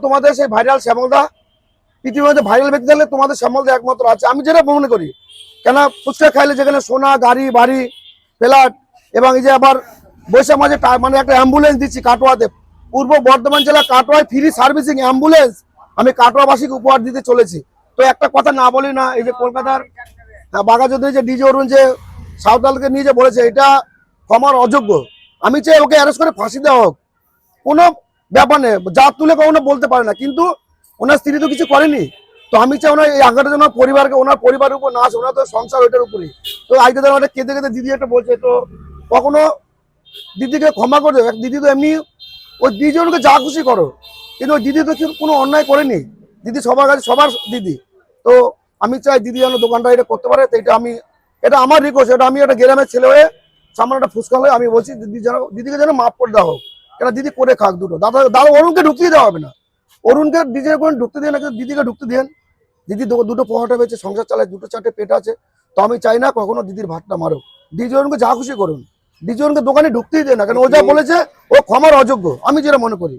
তোমাদের সেই ভাইরাল শ্যামলদা, পৃথিবীর মধ্যে ভাইরাল ব্যক্তি থাকলে তোমাদের শ্যামলদা একমাত্র আছে, আমি যেটা মনে করি। কেন ফুচকা খাইলে যেখানে সোনা, গাড়ি, বাড়ি, ফ্ল্যাট, এবং এই যে আবার বৈশাখ মাঝে মানে একটা অ্যাম্বুলেন্স দিচ্ছি কাটোয়াতে, পূর্ব বর্ধমান জেলা কাটোয়ায় ফ্রি সার্ভিসিং অ্যাম্বুলেন্স আমি কাটোয়াবাসীকে উপহার দিতে চলেছি। তো একটা কথা না বলি না, এই যে কলকাতার বাঘাযতীন যে ডিজে অরুণ যে সাঁওতালকে নিয়ে যে বলেছে, এটা ক্ষমার অযোগ্য। আমি চাই ওকে অ্যারেস্ট করে ফাঁসি দেওয়া হোক, কোনো ব্যাপার নেই, জাত তুলে কখনো বলতে পারে না, কিন্তু ওনার স্ত্রী তো কিছু করেনি। তো আমি চাই ওনার এই আঘাতের জন্য পরিবারকে, ওনার পরিবারের উপর না আসে, ওনার তো সংসার ওইটার উপরেই। তো আজকে ধর অনেক কেঁদে কেঁদে দিদি একটা বলছে, তো কখনো দিদিকে ক্ষমা করে দেবে। দিদি তো এমনি ওই দিদিজনকে যা খুশি করো, কিন্তু ওই দিদি তো কোনো অন্যায় করেনি। দিদি সবার কাছে সবার দিদি। তো আমি চাই দিদি যেন দোকানটা এটা করতে পারে। তো এটা আমার রিকোয়েস্ট, এটা আমি একটা গ্রামের ছেলে হয়ে সামনে একটা ফুচকা হয়ে আমি বলছি দিদিকে যেন মাফ করে দেওয়া হোক। কেন দিদি করে খাক দুটো, দাদা অরুণকে ঢুকিয়ে দেওয়া হবে না, অরুণকে ডিজের কোনো ঢুকতে দিয়ে না, কিন্তু দিদিকে ঢুকতে দেন। দিদি দুটো পরোটা পেয়েছে, সংসার চালায়, দুটো চারটে পেট আছে। তো আমি চাই না কখনো দিদির ভাতটা মারো। ডিজে অরুণকে যা খুশি করুন, ডিজে অরুণকে দোকানে ঢুকতেই দেয় না, কেন ও যা বলেছে ও ক্ষমার অযোগ্য, আমি যেটা মনে করি।